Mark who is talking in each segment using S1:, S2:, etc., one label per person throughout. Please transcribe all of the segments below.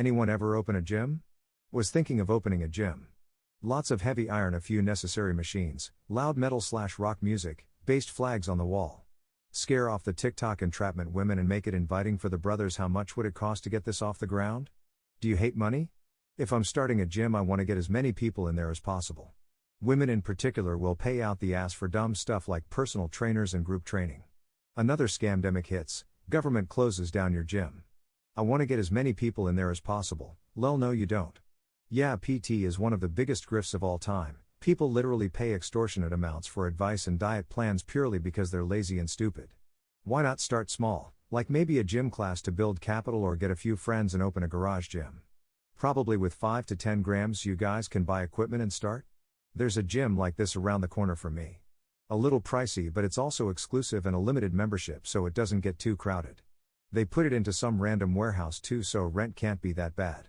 S1: Anyone ever open a gym? Was thinking of opening a gym. Lots of heavy iron, a few necessary machines, loud metal/rock music, based flags on the wall. Scare off the TikTok entrapment women and make it inviting for the brothers. How much would it cost to get this off the ground? Do you hate money? If I'm starting a gym, I want to get as many people in there as possible. Women in particular will pay out the ass for dumb stuff like personal trainers and group training. Another scamdemic hits: government closes down your gym. I want to get as many people in there as possible. Lol, no you don't. Yeah, PT is one of the biggest grifts of all time. People literally pay extortionate amounts for advice and diet plans purely because they're lazy and stupid. Why not start small, like maybe a gym class to build capital, or get a few friends and open a garage gym? Probably with 5 to 10 grams you guys can buy equipment and start. There's a gym like this around the corner from me. A little pricey, but it's also exclusive and a limited membership, so it doesn't get too crowded. They put it into some random warehouse too, so rent can't be that bad.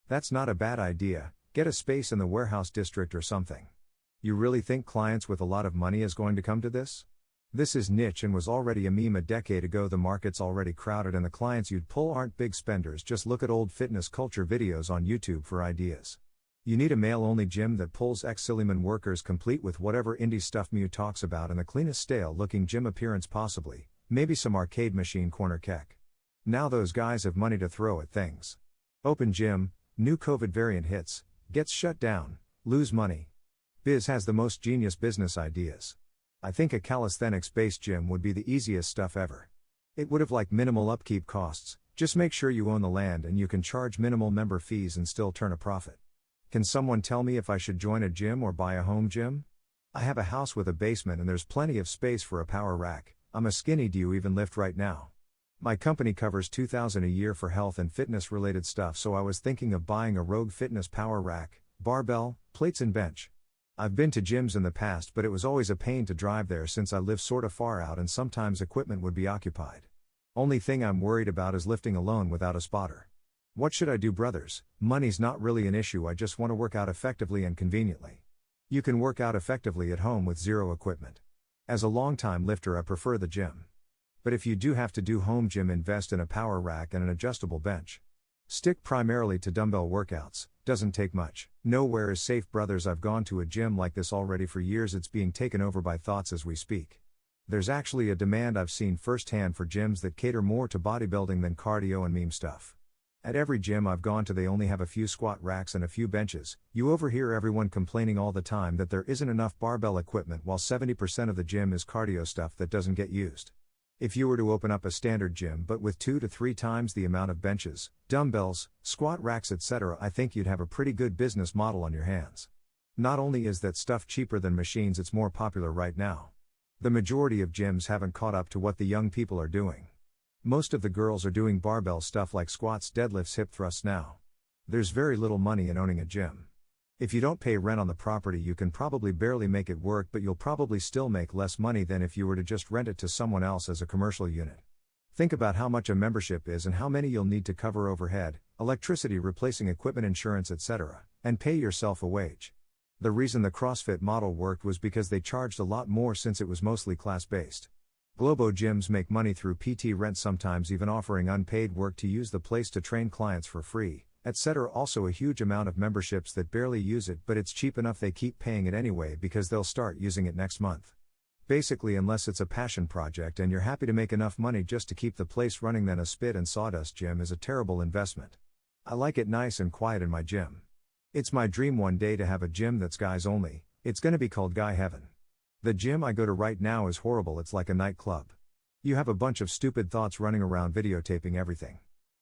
S1: That's not a bad idea. Get a space in the warehouse district or something. You really think clients with a lot of money is going to come to this? This is niche and was already a meme a decade ago. The market's already crowded and the clients you'd pull aren't big spenders. Just look at old fitness culture videos on YouTube for ideas. You need a male-only gym that pulls ex-Sillyman workers, complete with whatever indie stuff Mew talks about, and the cleanest stale-looking gym appearance possibly. Maybe some arcade machine corner keck. Now those guys have money to throw at things. Open gym, new COVID variant hits, gets shut down, lose money. Biz has the most genius business ideas. I think a calisthenics-based gym would be the easiest stuff ever. It would have like minimal upkeep costs, just make sure you own the land and you can charge minimal member fees and still turn a profit. Can someone tell me if I should join a gym or buy a home gym? I have a house with a basement and there's plenty of space for a power rack. I'm a skinny, do you even lift right now? My company covers $2,000 a year for health and fitness related stuff, so I was thinking of buying a Rogue Fitness power rack, barbell, plates and bench. I've been to gyms in the past, but it was always a pain to drive there since I live sorta far out and sometimes equipment would be occupied. Only thing I'm worried about is lifting alone without a spotter. What should I do, brothers? Money's not really an issue, I just want to work out effectively and conveniently. You can work out effectively at home with zero equipment. As a long-time lifter, I prefer the gym. But if you do have to do home gym, invest in a power rack and an adjustable bench. Stick primarily to dumbbell workouts, doesn't take much. Nowhere is safe, brothers. I've gone to a gym like this already for years. It's being taken over by thoughts as we speak. There's actually a demand I've seen firsthand for gyms that cater more to bodybuilding than cardio and meme stuff. At every gym I've gone to, they only have a few squat racks and a few benches. You overhear everyone complaining all the time that there isn't enough barbell equipment, while 70% of the gym is cardio stuff that doesn't get used. If you were to open up a standard gym but with 2 to 3 times the amount of benches, dumbbells, squat racks, etc., I think you'd have a pretty good business model on your hands. Not only is that stuff cheaper than machines, it's more popular right now. The majority of gyms haven't caught up to what the young people are doing. Most of the girls are doing barbell stuff like squats, deadlifts, hip thrusts now. There's very little money in owning a gym. If you don't pay rent on the property, you can probably barely make it work, but you'll probably still make less money than if you were to just rent it to someone else as a commercial unit. Think about how much a membership is and how many you'll need to cover overhead, electricity, replacing equipment, insurance, etc., and pay yourself a wage. The reason the CrossFit model worked was because they charged a lot more since it was mostly class-based. Globo gyms make money through PT rent, sometimes even offering unpaid work to use the place to train clients for free, etc. Also a huge amount of memberships that barely use it, but it's cheap enough they keep paying it anyway because they'll start using it next month. Basically, unless it's a passion project and you're happy to make enough money just to keep the place running, then a spit and sawdust gym is a terrible investment. I like it nice and quiet in my gym. It's my dream one day to have a gym that's guys only. It's gonna be called Guy Heaven. The gym I go to right now is horrible. It's like a nightclub. You have a bunch of stupid thoughts running around videotaping everything.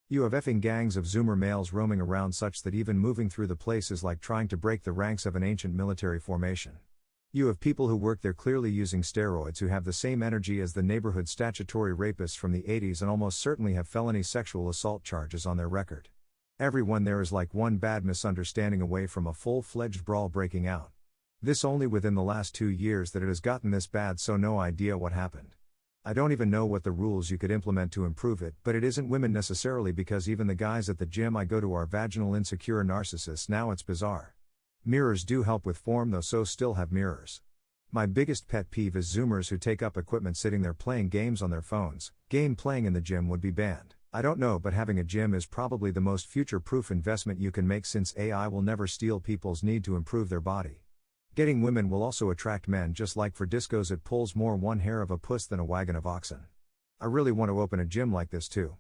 S1: You have effing gangs of Zoomer males roaming around such that even moving through the place is like trying to break the ranks of an ancient military formation. You have people who work there clearly using steroids who have the same energy as the neighborhood statutory rapists from the 80s and almost certainly have felony sexual assault charges on their record. Everyone there is like one bad misunderstanding away from a full-fledged brawl breaking out. This only within the last 2 years that it has gotten this bad, so no idea what happened. I don't even know what the rules you could implement to improve it, but it isn't women necessarily, because even the guys at the gym I go to are vaginal insecure narcissists now. It's bizarre. Mirrors do help with form though, so still have mirrors. My biggest pet peeve is Zoomers who take up equipment sitting there playing games on their phones. Game playing in the gym would be banned. I don't know, but having a gym is probably the most future-proof investment you can make since AI will never steal people's need to improve their body. Getting women will also attract men, just like for discos it pulls more one hair of a puss than a wagon of oxen. I really want to open a gym like this too.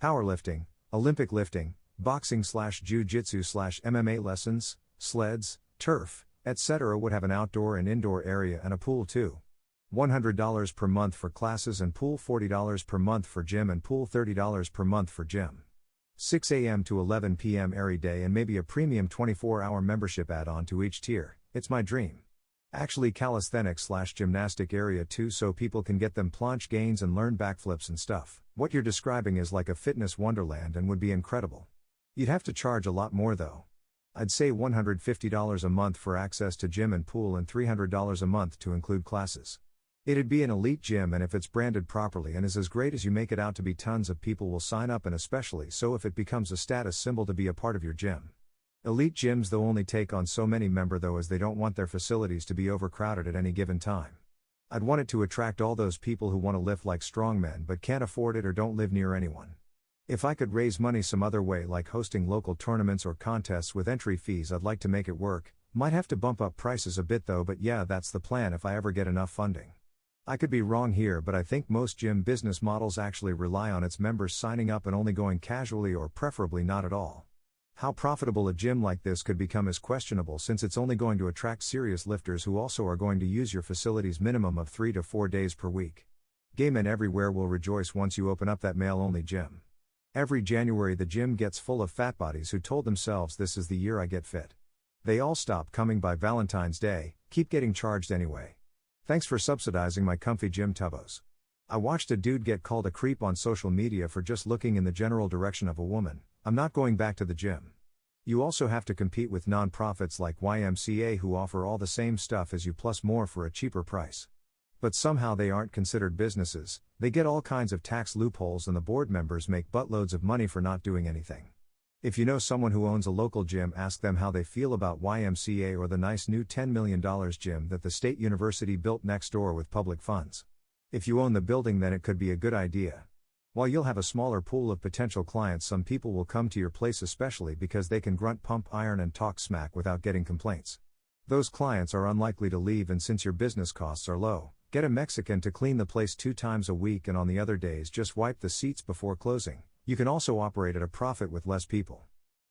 S1: Powerlifting, Olympic lifting, boxing/jiu-jitsu/MMA lessons, sleds, turf, etc. would have an outdoor and indoor area and a pool too. $100 per month for classes and pool, $40 per month for gym and pool, $30 per month for gym. 6 a.m. to 11 p.m. every day, and maybe a premium 24-hour membership add-on to each tier. It's my dream. Actually calisthenics/gymnastic area too, so people can get them planche gains and learn backflips and stuff. What you're describing is like a fitness wonderland and would be incredible. You'd have to charge a lot more though. I'd say $150 a month for access to gym and pool and $300 a month to include classes. It'd be an elite gym, and if it's branded properly and is as great as you make it out to be, tons of people will sign up, and especially so if it becomes a status symbol to be a part of your gym. Elite gyms though only take on so many members though, as they don't want their facilities to be overcrowded at any given time. I'd want it to attract all those people who want to lift like strongmen but can't afford it or don't live near anyone. If I could raise money some other way, like hosting local tournaments or contests with entry fees, I'd like to make it work. Might have to bump up prices a bit though, but yeah, that's the plan if I ever get enough funding. I could be wrong here, but I think most gym business models actually rely on its members signing up and only going casually, or preferably not at all. How profitable a gym like this could become is questionable, since it's only going to attract serious lifters who also are going to use your facilities minimum of 3 to 4 days per week. Gay men everywhere will rejoice once you open up that male-only gym. Every January the gym gets full of fat bodies who told themselves, this is the year I get fit. They all stop coming by Valentine's Day, keep getting charged anyway. Thanks for subsidizing my comfy gym tubbos. I watched a dude get called a creep on social media for just looking in the general direction of a woman. I'm not going back to the gym. You also have to compete with non-profits like YMCA, who offer all the same stuff as you plus more for a cheaper price. But somehow they aren't considered businesses. They get all kinds of tax loopholes, and the board members make buttloads of money for not doing anything. If you know someone who owns a local gym, ask them how they feel about YMCA or the nice new $10 million gym that the state university built next door with public funds. If you own the building, then it could be a good idea. While you'll have a smaller pool of potential clients, some people will come to your place, especially because they can grunt, pump iron and talk smack without getting complaints. Those clients are unlikely to leave, and since your business costs are low, get a Mexican to clean the place 2 times a week, and on the other days just wipe the seats before closing. You can also operate at a profit with less people.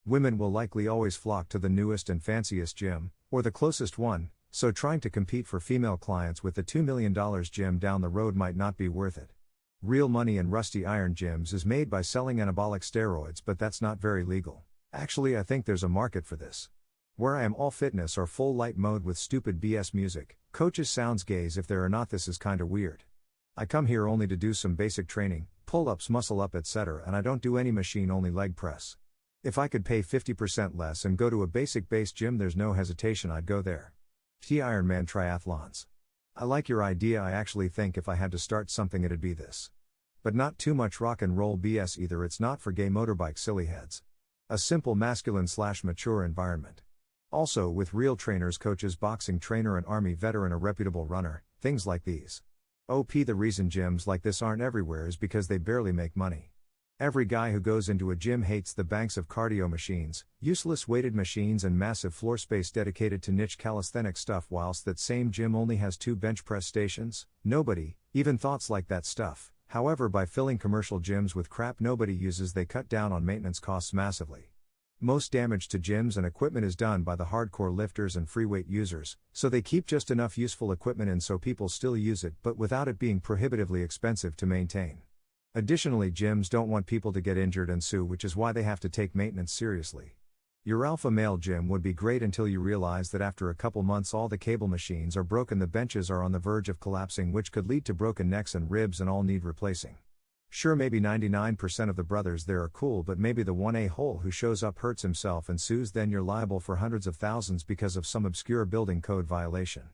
S1: Women will likely always flock to the newest and fanciest gym, or the closest one, so trying to compete for female clients with the $2 million gym down the road might not be worth it. Real money in rusty iron gyms is made by selling anabolic steroids, but that's not very legal. Actually, I think there's a market for this. Where I am, all fitness or full light mode with stupid BS music. Coaches sounds gays if there are not. This is kinda weird. I come here only to do some basic training, pull-ups, muscle up, etc., and I don't do any machine-only leg press. If I could pay 50% less and go to a basic-based gym, there's no hesitation I'd go there. Ironman triathlons. I like your idea. I actually think if I had to start something it'd be this. But not too much rock and roll BS either. It's not for gay motorbike silly heads. A simple masculine/mature environment. Also with real trainers, coaches, boxing trainer, an army veteran, a reputable runner, things like these. The reason gyms like this aren't everywhere is because they barely make money. Every guy who goes into a gym hates the banks of cardio machines, useless weighted machines, and massive floor space dedicated to niche calisthenic stuff, whilst that same gym only has 2 bench press stations. Nobody even thoughts like that stuff. However, by filling commercial gyms with crap nobody uses, they cut down on maintenance costs massively. Most damage to gyms and equipment is done by the hardcore lifters and free weight users, so they keep just enough useful equipment in so people still use it, but without it being prohibitively expensive to maintain. Additionally, gyms don't want people to get injured and sue, which is why they have to take maintenance seriously. Your alpha male gym would be great until you realize that after a couple months all the cable machines are broken, the benches are on the verge of collapsing, which could lead to broken necks and ribs and all need replacing. Sure, maybe 99% of the brothers there are cool, but maybe the one a-hole who shows up hurts himself and sues, then you're liable for hundreds of thousands because of some obscure building code violation.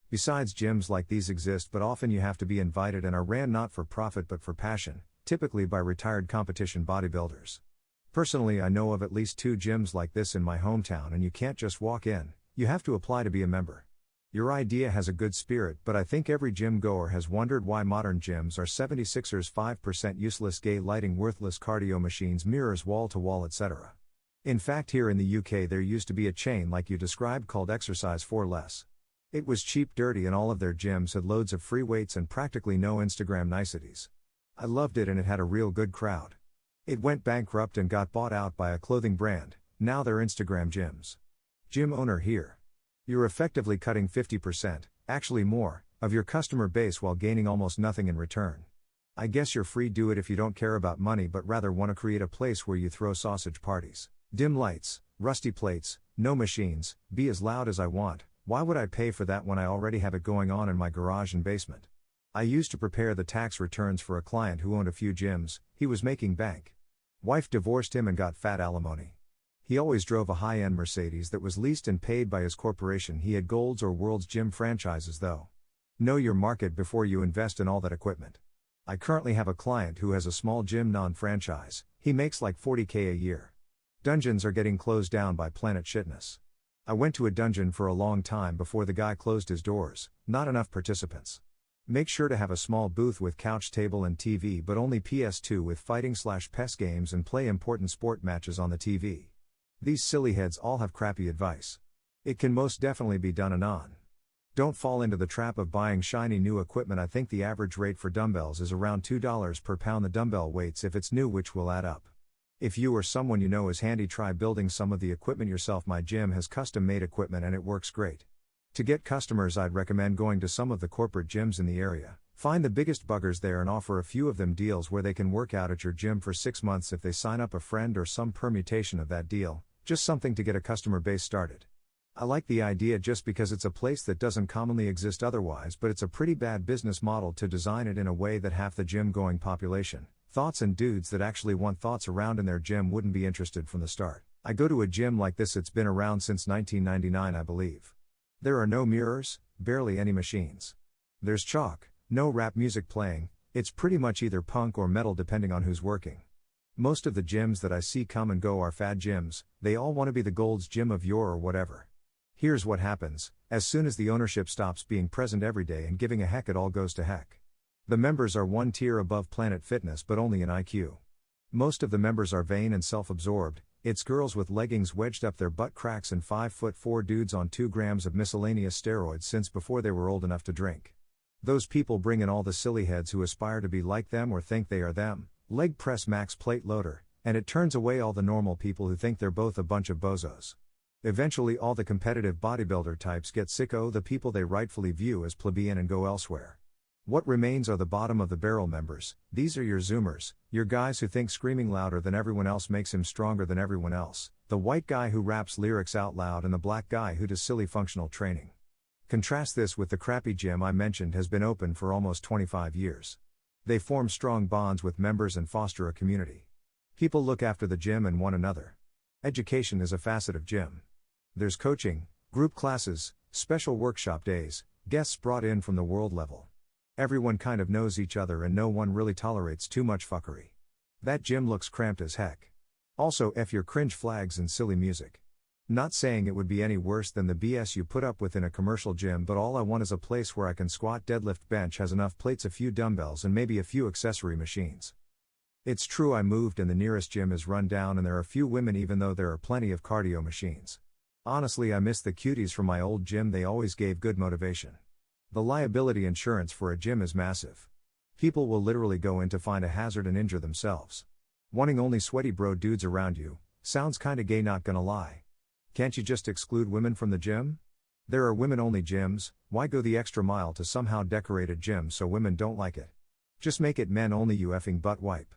S1: Besides, gyms like these exist, but often you have to be invited and are ran not for profit but for passion, typically by retired competition bodybuilders. Personally, I know of at least 2 gyms like this in my hometown, and you can't just walk in, you have to apply to be a member. Your idea has a good spirit, but I think every gym goer has wondered why modern gyms are 76ers 5% useless gay lighting worthless cardio machines mirrors wall to wall etc. In fact here in the UK there used to be a chain like you described called Exercise for Less. It was cheap dirty and all of their gyms had loads of free weights and practically no Instagram niceties. I loved it and it had a real good crowd. It went bankrupt and got bought out by a clothing brand, now they're Instagram gyms. Gym owner here. You're effectively cutting 50%, actually more, of your customer base while gaining almost nothing in return. I guess you're free do it if you don't care about money but rather want to create a place where you throw sausage parties. Dim lights, rusty plates, no machines, be as loud as I want, why would I pay for that when I already have it going on in my garage and basement? I used to prepare the tax returns for a client who owned a few gyms, he was making bank. Wife divorced him and got fat alimony. He always drove a high-end Mercedes that was leased and paid by his corporation. He had Gold's or World's Gym franchises though. Know your market before you invest in all that equipment. I currently have a client who has a small gym non-franchise, he makes like $40K a year. Dungeons are getting closed down by Planet Shitness. I went to a dungeon for a long time before the guy closed his doors, not enough participants. Make sure to have a small booth with couch table and TV but only PS2 with fighting/PES games and play important sport matches on the TV. These silly heads all have crappy advice. It can most definitely be done anon. Don't fall into the trap of buying shiny new equipment. I think the average rate for dumbbells is around $2 per pound the dumbbell weights if it's new, which will add up. If you or someone you know is handy, try building some of the equipment yourself. My gym has custom made equipment and it works great. To get customers I'd recommend going to some of the corporate gyms in the area, find the biggest buggers there and offer a few of them deals where they can work out at your gym for 6 months if they sign up a friend or some permutation of that deal, just something to get a customer base started. I like the idea just because it's a place that doesn't commonly exist otherwise, but it's a pretty bad business model to design it in a way that half the gym going population, thoughts and dudes that actually want thoughts around in their gym wouldn't be interested from the start. I go to a gym like this, it's been around since 1999 I believe. There are no mirrors, barely any machines. There's chalk, no rap music playing, it's pretty much either punk or metal depending on who's working. Most of the gyms that I see come and go are fad gyms, they all want to be the Gold's Gym of yore or whatever. Here's what happens, as soon as the ownership stops being present every day and giving a heck, it all goes to heck. The members are one tier above Planet Fitness but only in IQ. Most of the members are vain and self-absorbed, it's girls with leggings wedged up their butt cracks and 5'4" dudes on 2 grams of miscellaneous steroids since before they were old enough to drink. Those people bring in all the silly heads who aspire to be like them or think they are them, leg press max plate loader, and it turns away all the normal people who think they're both a bunch of bozos. Eventually all the competitive bodybuilder types get sick of the people they rightfully view as plebeian and go elsewhere. What remains are the bottom of the barrel members. These are your Zoomers, your guys who think screaming louder than everyone else makes him stronger than everyone else, the white guy who raps lyrics out loud and the black guy who does silly functional training. Contrast this with the crappy gym I mentioned has been open for almost 25 years. They form strong bonds with members and foster a community. People look after the gym and one another. Education is a facet of gym. There's coaching, group classes, special workshop days, guests brought in from the world level. Everyone kind of knows each other and no one really tolerates too much fuckery. That gym looks cramped as heck. Also F your cringe flags and silly music. Not saying it would be any worse than the BS you put up with in a commercial gym, but all I want is a place where I can squat, deadlift, bench, has enough plates, a few dumbbells and maybe a few accessory machines. It's true I moved and the nearest gym is run down and there are few women even though there are plenty of cardio machines. Honestly I miss the cuties from my old gym, they always gave good motivation. The liability insurance for a gym is massive. People will literally go in to find a hazard and injure themselves. Wanting only sweaty bro dudes around you, sounds kinda gay, not gonna lie. Can't you just exclude women from the gym? There are women only gyms, why go the extra mile to somehow decorate a gym so women don't like it? Just make it men only, you effing butt wipe.